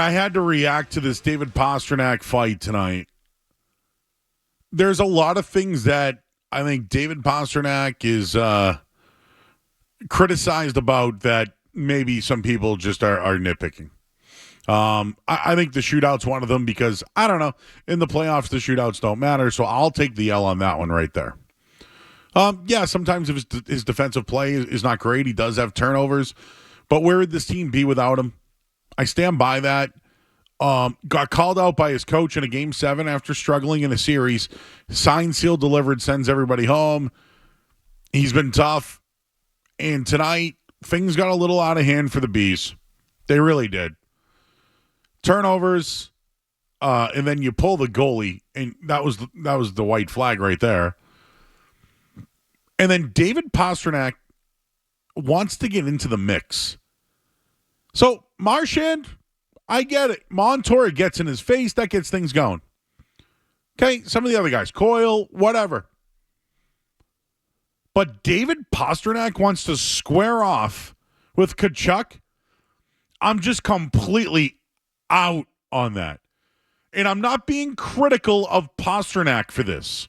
I had to react to this David Pastrnak fight tonight. There's a lot of things that I think David Pastrnak is criticized about that maybe some people just are nitpicking. I think the shootout's one of them because, I don't know, in the playoffs, the shootouts don't matter, so I'll take the L on that one right there. Yeah, sometimes if his defensive play is not great, he does have turnovers, but where would this team be without him? I stand by that. Got called out by his coach in a Game 7 after struggling in a series. Signed, sealed, delivered, sends everybody home. He's been tough. And tonight, things got a little out of hand for the Bees. They really did. Turnovers, and then you pull the goalie, and that was the white flag right there. And then David Pastrnak wants to get into the mix. So, Marchand, I get it. Montour gets in his face. That gets things going. Okay, some of the other guys, Coyle, whatever. But David Pastrnak wants to square off with Tkachuk. I'm just completely out on that. And I'm not being critical of Pastrnak for this.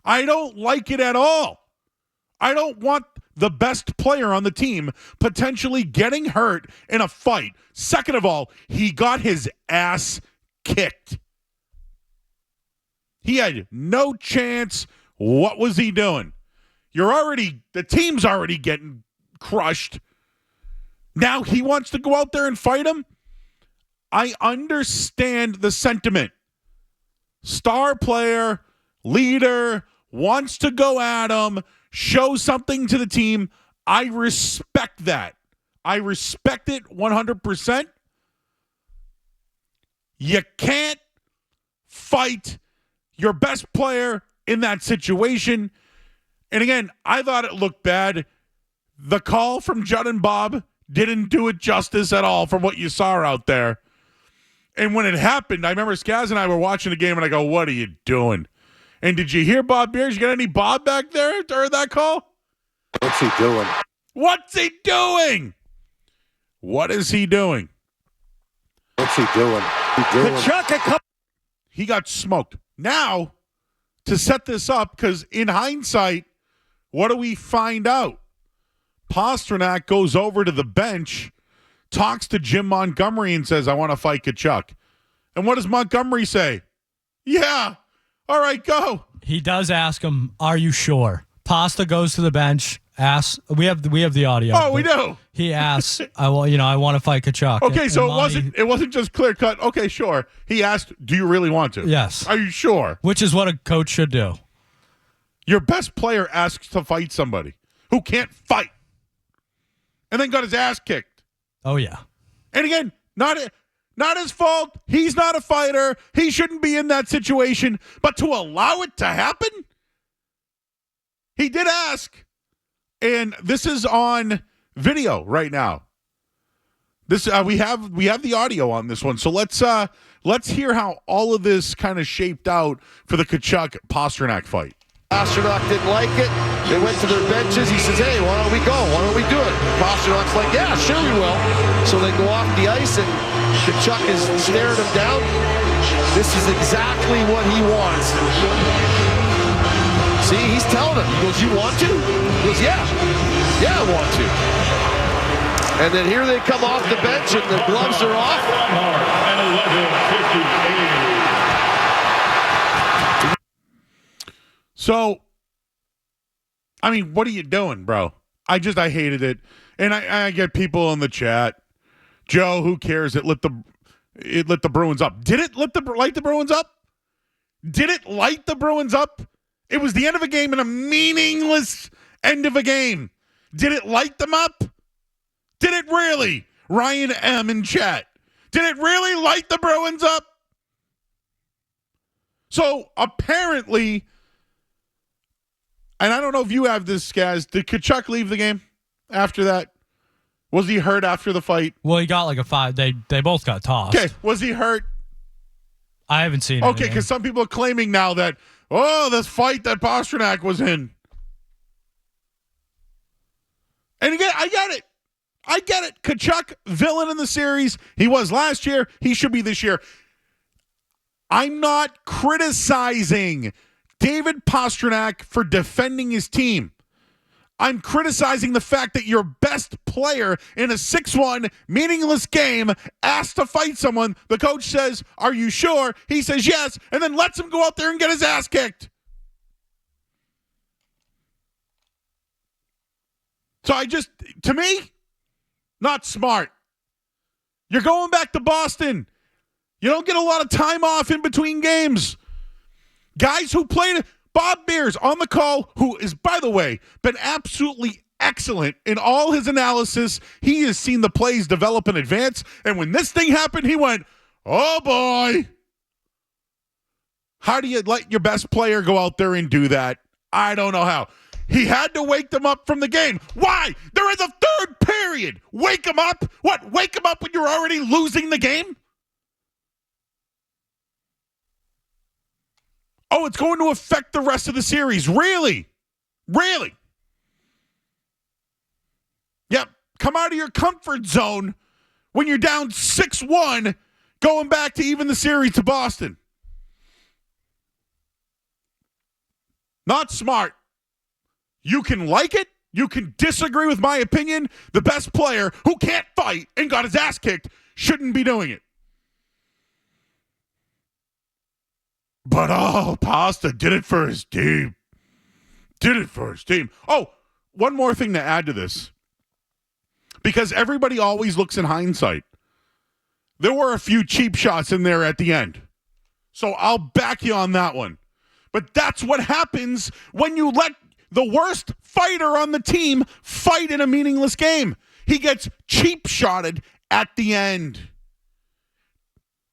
I don't like it at all. I don't want the best player on the team potentially getting hurt in a fight. Second of all, he got his ass kicked. He had no chance. What was he doing? The team's already getting crushed. Now he wants to go out there and fight him? I understand the sentiment. Star player, leader, wants to go at him, show something to the team. I respect that. I respect it 100%. You can't fight your best player in that situation. And again, I thought it looked bad. The call from Judd and Bob didn't do it justice at all from what you saw out there. And when it happened, I remember Skaz and I were watching the game, and I go, what are you doing? And did you hear Bob Beers? You got any Bob back there during that call? What's he doing? What's he doing? What is he doing? What's he doing? He got smoked. Now, to set this up, because in hindsight, what do we find out? Pastrnak goes over to the bench, talks to Jim Montgomery and says, I want to fight Tkachuk. And what does Montgomery say? Yeah. All right, go. He does ask him, are you sure? Pasta goes to the bench, asks, we have the audio. Oh, we do. He asks, I want to fight Tkachuk. Okay, so it wasn't just clear cut. Okay, sure. He asked, do you really want to? Yes. Are you sure? Which is what a coach should do. Your best player asks to fight somebody who can't fight and then got his ass kicked. Oh, yeah. And again, not his fault. He's not a fighter. He shouldn't be in that situation. But to allow it to happen? He did ask. And this is on video right now. This we have the audio on this one. So let's hear how all of this kind of shaped out for the Tkachuk Pastrnak fight. Pastrnak didn't like it. They went to their benches. He says, hey, why don't we go? Why don't we do it? Pasternak's like, yeah, sure we will. So they go off the ice, and Tkachuk is staring him down. This is exactly what he wants. See, he's telling him. He goes, you want to? He goes, yeah. Yeah, I want to. And then here they come off the bench, and the gloves are off. So, I mean, what are you doing, bro? I hated it. And I get people in the chat. Joe, who cares? It lit the Bruins up. Did it light the Bruins up? Did it light the Bruins up? It was the end of a game and a meaningless end of a game. Did it light them up? Did it really? Ryan M. in chat. Did it really light the Bruins up? So, apparently, and I don't know if you have this, guys. Did Tkachuk leave the game after that? Was he hurt after the fight? Well, he got like a 5. They both got tossed. Okay, was he hurt? I haven't seen it. Okay, because some people are claiming now that, this fight that Pastrnak was in. And again, I get it. I get it. Tkachuk, villain in the series. He was last year. He should be this year. I'm not criticizing David Pastrnak for defending his team. I'm criticizing the fact that your best player in a 6-1 meaningless game asked to fight someone. The coach says, "Are you sure?" He says yes, and then lets him go out there and get his ass kicked. So to me, not smart. You're going back to Boston. You don't get a lot of time off in between games. Guys who played, Bob Beers on the call, who is, by the way, been absolutely excellent in all his analysis. He has seen the plays develop in advance. And when this thing happened, he went, "Oh, boy." How do you let your best player go out there and do that? I don't know how. He had to wake them up from the game. Why? They're in the third period. Wake them up? What? Wake them up when you're already losing the game? Oh, it's going to affect the rest of the series. Really? Really? Yep. Come out of your comfort zone when you're down 6-1, going back to even the series to Boston. Not smart. You can like it. You can disagree with my opinion. The best player who can't fight and got his ass kicked shouldn't be doing it. But, Pasta did it for his team. Did it for his team. Oh, one more thing to add to this. Because everybody always looks in hindsight. There were a few cheap shots in there at the end. So I'll back you on that one. But that's what happens when you let the worst fighter on the team fight in a meaningless game. He gets cheap shotted at the end.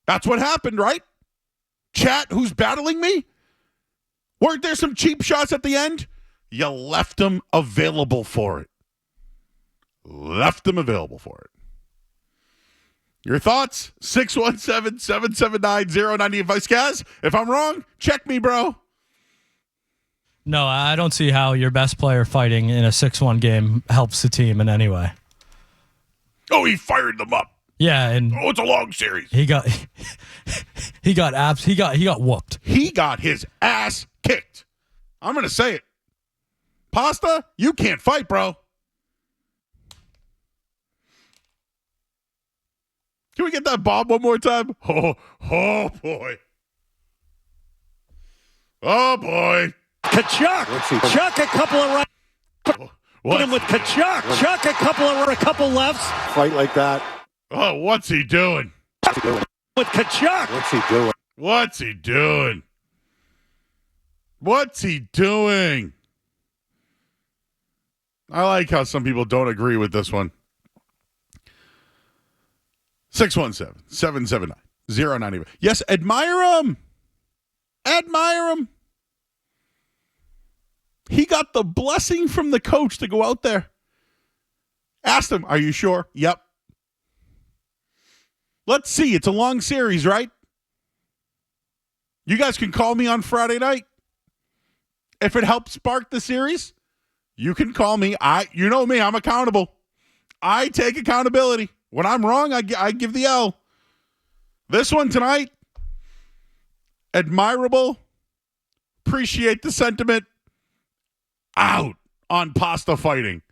That's what happened, right? Chat, who's battling me? Weren't there some cheap shots at the end? You left them available for it. Left them available for it. Your thoughts? 617-779-0985. Skaz, if I'm wrong, check me, bro. No, I don't see how your best player fighting in a 6-1 game helps the team in any way. Oh, he fired them up. Yeah, and it's a long series. he got whooped. He got his ass kicked. I'm going to say it. Pasta, you can't fight, bro. Can we get that Bob one more time? Oh boy. Oh, boy. Tkachuk. Chuck a couple of right. What? Put him with Tkachuk. Chuck a couple lefts. Fight like that. Oh, what's he doing? What's he doing? With Tkachuk. What's he doing? What's he doing? What's he doing? I like how some people don't agree with this one. 617-779-0985. Yes, admire him. Admire him. He got the blessing from the coach to go out there. Asked him, "Are you sure?" Yep. Let's see. It's a long series, right? You guys can call me on Friday night. If it helps spark the series, you can call me. You know me, I'm accountable. I take accountability. When I'm wrong, I give the L. This one tonight, admirable. Appreciate the sentiment. Out on Pasta fighting.